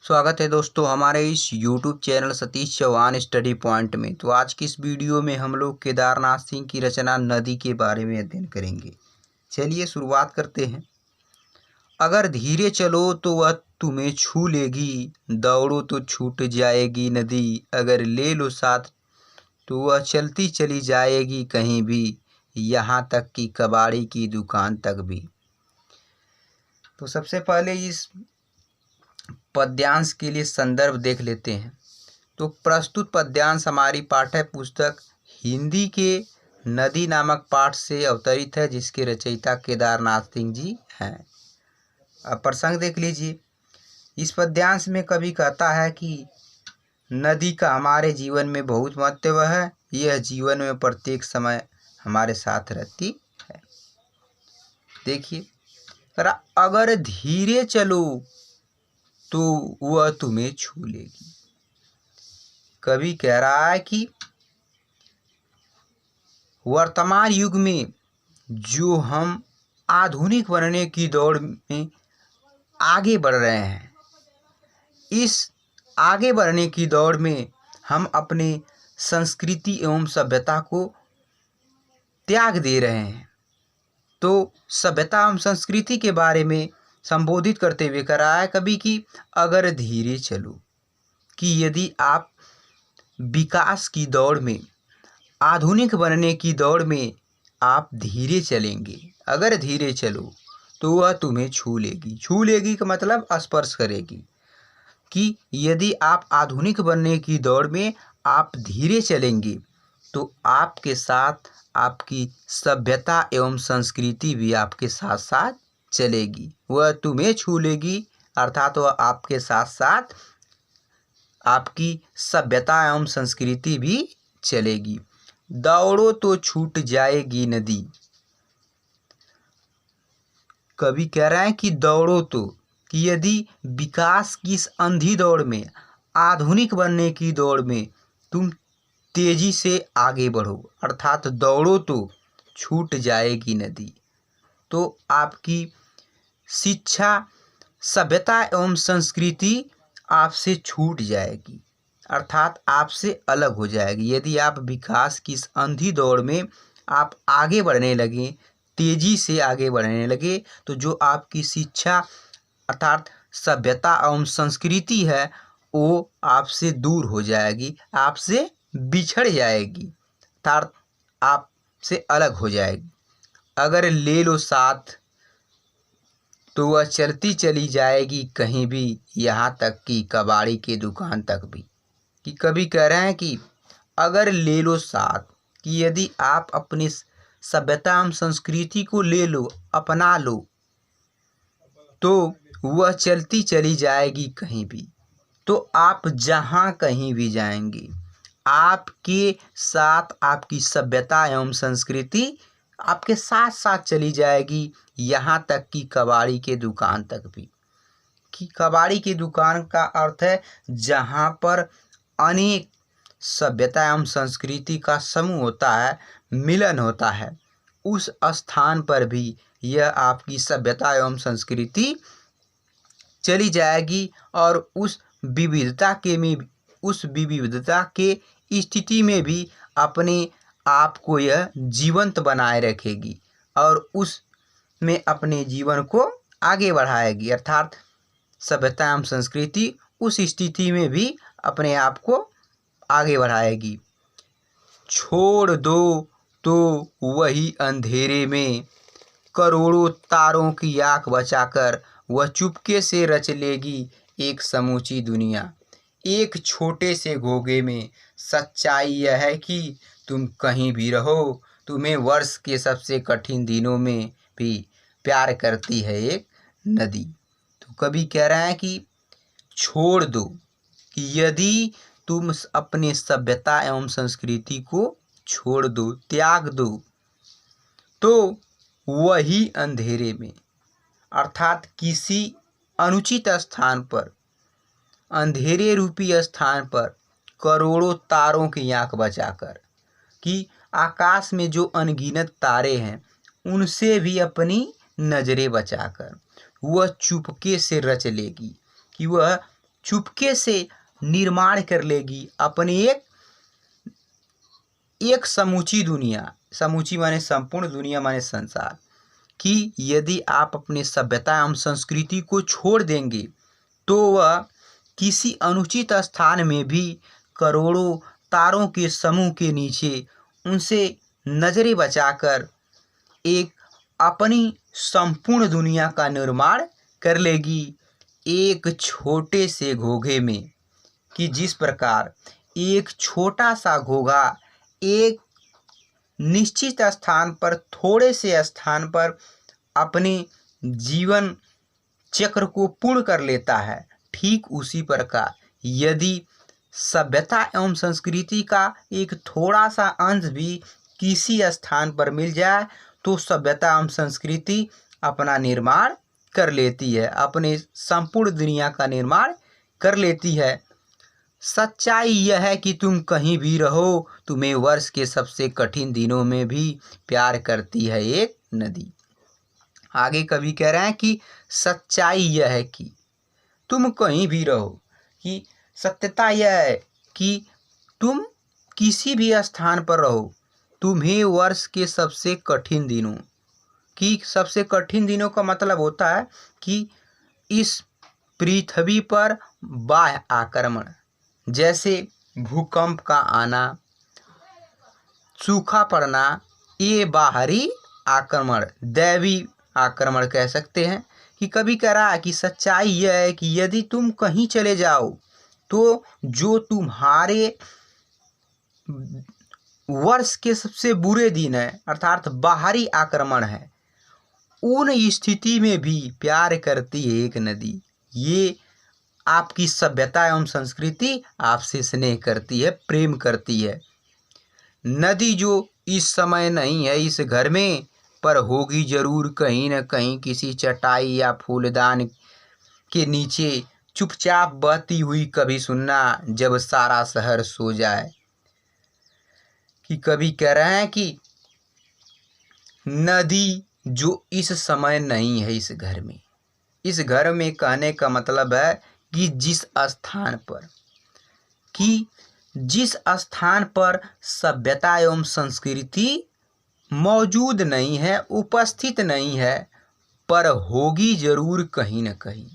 स्वागत है दोस्तों हमारे इस YouTube channel Satish Chauhan Study Point में। तो आज की इस वीडियो में हम लोग केदारनाथ सिंह की रचना नदी के बारे में अध्ययन करेंगे। चलिए शुरुआत करते हैं। अगर धीरे चलो तो वह तुम्हें छू लेगी, दौड़ो तो छूट जाएगी नदी। अगर ले लो साथ तो वह चलती चली जाएगी कहीं भी, यहाँ तक कि कबाड़ी की दुकान तक भी। तो सबसे पहले इस पद्यांश के लिए संदर्भ देख लेते हैं। तो प्रस्तुत पद्यांश हमारी पाठ्य पुस्तक हिंदी के नदी नामक पाठ से अवतरित है, जिसके रचयिता केदारनाथ सिंह जी हैं। अब प्रसंग देख लीजिए। इस पद्यांश में कवि कहता है कि नदी का हमारे जीवन में बहुत महत्व है। यह जीवन में प्रत्येक समय हमारे साथ रहती है। देखिए, अगर धीरे चलो तो वह तुम्हें छू लेगी। कवि कह रहा है कि वर्तमान युग में जो हम आधुनिक बनने की दौड़ में आगे बढ़ रहे हैं, इस आगे बढ़ने की दौड़ में हम अपने संस्कृति एवं सभ्यता को त्याग दे रहे हैं। तो सभ्यता एवं संस्कृति के बारे में संबोधित करते हुए कह रहा है कभी कि अगर धीरे चलो, कि यदि आप विकास की दौड़ में, आधुनिक बनने की दौड़ में आप धीरे चलेंगे, अगर धीरे चलो तो वह तुम्हें छू लेगी। छू लेगी का मतलब स्पर्श करेगी। कि यदि आप आधुनिक बनने की दौड़ में आप धीरे चलेंगे तो आपके साथ आपकी सभ्यता एवं संस्कृति भी आपके साथ साथ चलेगी। वह तुम्हें छू लेगी अर्थात वह आपके साथ साथ आपकी सभ्यता एवं संस्कृति भी चलेगी। दौड़ो तो छूट जाएगी नदी। कवि कह रहे हैं कि दौड़ो तो, कि यदि विकास की इस अंधी दौड़ में, आधुनिक बनने की दौड़ में तुम तेजी से आगे बढ़ो, अर्थात दौड़ो तो छूट जाएगी नदी। तो आपकी शिक्षा, सभ्यता एवं संस्कृति आपसे छूट जाएगी, अर्थात आपसे अलग हो जाएगी। यदि आप विकास की इस अंधी दौड़ में आप आगे बढ़ने लगे, तेजी से आगे बढ़ने लगे, तो जो आपकी शिक्षा अर्थात सभ्यता एवं संस्कृति है वो आपसे दूर हो जाएगी, आपसे बिछड़ जाएगी, अर्थात आपसे अलग हो जाएगी। अगर ले लो साथ तो वह चलती चली जाएगी कहीं भी, यहाँ तक कि कबाड़ी की दुकान तक भी। कि कभी कह रहे हैं कि अगर ले लो साथ, कि यदि आप अपनी सभ्यता एवं संस्कृति को ले लो, अपना लो, तो वह चलती चली जाएगी कहीं भी। तो आप जहाँ कहीं भी जाएंगे, आपके साथ आपकी सभ्यता एवं संस्कृति आपके साथ साथ चली जाएगी, यहाँ तक कि कबाड़ी के दुकान तक भी। कि कबाड़ी की दुकान का अर्थ है जहाँ पर अनेक सभ्यता एवं संस्कृति का समूह होता है, मिलन होता है, उस स्थान पर भी यह आपकी सभ्यता एवं संस्कृति चली जाएगी और उस विविधता के स्थिति में भी अपने आप को यह जीवंत बनाए रखेगी और उस में अपने जीवन को आगे बढ़ाएगी, अर्थात सभ्यता एवं संस्कृति उस स्थिति में भी अपने आप को आगे बढ़ाएगी। छोड़ दो तो वही अंधेरे में, करोड़ों तारों की आँख बचाकर वह चुपके से रच लेगी एक समूची दुनिया। एक छोटे से घोंघे में सच्चाई यह है कि तुम कहीं भी रहो, तुम्हें वर्ष के सबसे कठिन दिनों में भी प्यार करती है एक नदी। तो कवि कह रहे हैं कि छोड़ दो, कि यदि तुम अपने सभ्यता एवं संस्कृति को छोड़ दो, त्याग दो, तो वही अंधेरे में, अर्थात किसी अनुचित स्थान पर, अंधेरे रूपी स्थान पर करोड़ों तारों की आँख बचाकर, कि आकाश में जो अनगिनत तारे हैं उनसे भी अपनी नज़रें बचाकर वह चुपके से रच लेगी, कि वह चुपके से निर्माण कर लेगी अपनी एक समूची दुनिया। समूची माने संपूर्ण, दुनिया माने संसार। कि यदि आप अपने सभ्यता एवं संस्कृति को छोड़ देंगे तो वह किसी अनुचित स्थान में भी करोड़ों तारों के समूह के नीचे उनसे नजरें बचाकर एक अपनी संपूर्ण दुनिया का निर्माण कर लेगी एक छोटे से घोंघे में। कि जिस प्रकार एक छोटा सा घोंघा एक निश्चित स्थान पर, थोड़े से स्थान पर अपने जीवन चक्र को पूर्ण कर लेता है, ठीक उसी प्रकार यदि सभ्यता एवं संस्कृति का एक थोड़ा सा अंश भी किसी स्थान पर मिल जाए तो सभ्यता एवं संस्कृति अपना निर्माण कर लेती है, अपने संपूर्ण दुनिया का निर्माण कर लेती है। सच्चाई यह है कि तुम कहीं भी रहो, तुम्हें वर्ष के सबसे कठिन दिनों में भी प्यार करती है एक नदी। आगे कवि कह रहे हैं कि सच्चाई यह है कि तुम कहीं भी रहो, कि सत्यता यह है कि तुम किसी भी स्थान पर रहो, तुम्हें वर्ष के सबसे कठिन दिनों की, सबसे कठिन दिनों का मतलब होता है कि इस पृथ्वी पर बाह्य आक्रमण, जैसे भूकंप का आना, सूखा पड़ना, ये बाहरी आक्रमण, दैवी आक्रमण कह सकते हैं। कि कभी कह रहा है कि सच्चाई यह है कि यदि तुम कहीं चले जाओ तो जो तुम्हारे वर्ष के सबसे बुरे दिन है अर्थात बाहरी आक्रमण है, उन स्थिति में भी प्यार करती है एक नदी। ये आपकी सभ्यता एवं संस्कृति आपसे स्नेह करती है, प्रेम करती है। नदी जो इस समय नहीं है इस घर में, पर होगी जरूर कहीं न कहीं किसी चटाई या फूलदान के नीचे चुपचाप बहती हुई, कभी सुनना जब सारा शहर सो जाए। कि कभी कह रहे हैं कि नदी जो इस समय नहीं है इस घर में, इस घर में कहने का मतलब है कि जिस स्थान पर सभ्यता एवं संस्कृति मौजूद नहीं है, उपस्थित नहीं है, पर होगी जरूर कहीं न कहीं,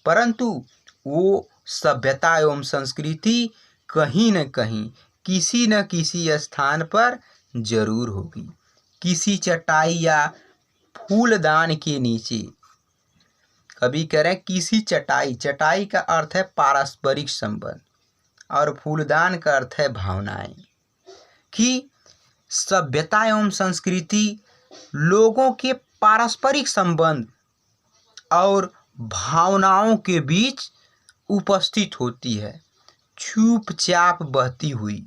परंतु वो सभ्यता एवं संस्कृति कहीं न कहीं किसी न किसी स्थान पर जरूर होगी, किसी चटाई या फूलदान के नीचे। कभी कह रहे हैं किसी चटाई, चटाई का अर्थ है पारस्परिक संबंध और फूलदान का अर्थ है भावनाएं। कि सभ्यता एवं संस्कृति लोगों के पारस्परिक संबंध और भावनाओं के बीच उपस्थित होती है, चुपचाप बहती हुई,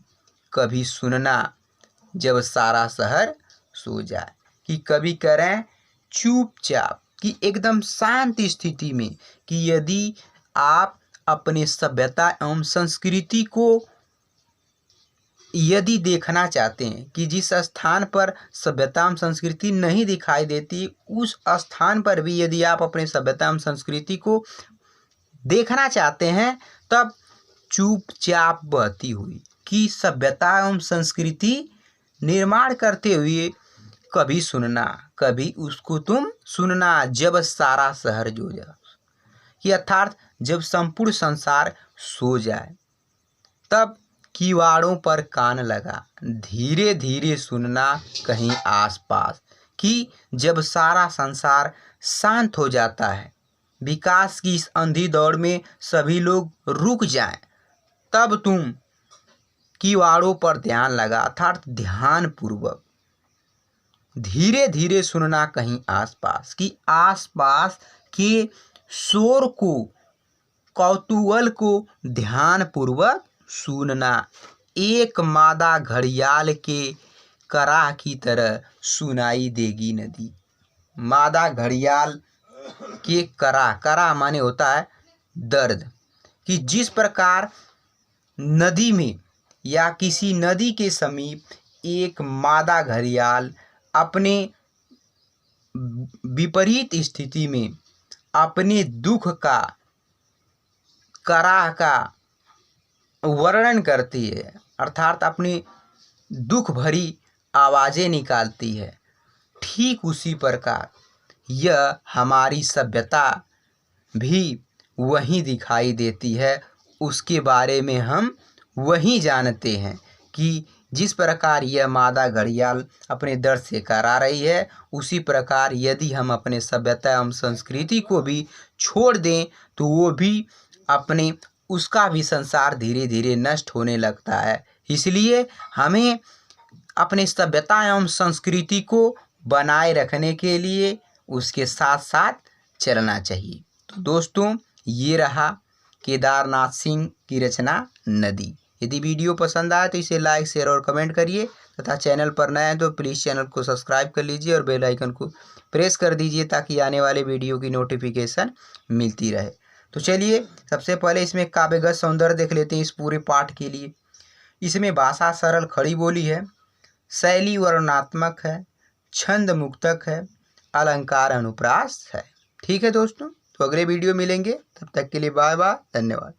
कभी सुनना जब सारा शहर सो जाए। कि कभी कह रहे हैं चुपचाप, कि एकदम शांत स्थिति में, कि यदि आप अपने सभ्यता एवं संस्कृति को यदि देखना चाहते हैं कि जिस स्थान पर सभ्यता एवं संस्कृति नहीं दिखाई देती, उस स्थान पर भी यदि आप अपने सभ्यता एवं संस्कृति को देखना चाहते हैं, तब चुपचाप बहती हुई, कि सभ्यता एवं संस्कृति निर्माण करते हुए कभी सुनना, कभी उसको तुम सुनना जब सारा शहर जो जाए, कि अर्थात जब संपूर्ण संसार सो जाए, तब किवाड़ों पर कान लगा, धीरे धीरे सुनना कहीं आसपास। कि जब सारा संसार शांत हो जाता है, विकास की इस अंधी दौड़ में सभी लोग रुक जाएं, तब तुम किवाड़ों पर ध्यान लगा, अर्थात ध्यान पूर्वक धीरे धीरे सुनना कहीं आसपास। कि आसपास के शोर को, कौतूहल को ध्यान पूर्वक सुनना, एक मादा घड़ियाल के कराह की तरह सुनाई देगी नदी। मादा घड़ियाल के कराह, कराह माने होता है दर्द। कि जिस प्रकार नदी में या किसी नदी के समीप एक मादा घड़ियाल अपने विपरीत स्थिति में अपने दुख का कराह का वर्णन करती है, अर्थात अपनी दुख भरी आवाज़ें निकालती है, ठीक उसी प्रकार यह हमारी सभ्यता भी वहीं दिखाई देती है। उसके बारे में हम वहीं जानते हैं कि जिस प्रकार यह मादा घड़ियाल अपने दर्द से करा रही है, उसी प्रकार यदि हम अपने सभ्यता एवं संस्कृति को भी छोड़ दें तो वो भी अपने उसका भी संसार धीरे धीरे नष्ट होने लगता है। इसलिए हमें अपने सभ्यता एवं संस्कृति को बनाए रखने के लिए उसके साथ साथ चलना चाहिए। तो दोस्तों, ये रहा केदारनाथ सिंह की रचना नदी। यदि वीडियो पसंद आए तो इसे लाइक, शेयर और कमेंट करिए तथा चैनल पर नए हैं तो प्लीज़ चैनल को सब्सक्राइब कर लीजिए और बेल आइकन को प्रेस कर दीजिए ताकि आने वाले वीडियो की नोटिफिकेशन मिलती रहे। तो चलिए सबसे पहले इसमें काव्यगत सौंदर्य देख लेते हैं इस पूरे पाठ के लिए। इसमें भाषा सरल खड़ी बोली है, शैली वर्णनात्मक है, छंद मुक्तक है, अलंकार अनुप्रास है। ठीक है दोस्तों, तो अगले वीडियो मिलेंगे, तब तक के लिए बाय बाय, धन्यवाद।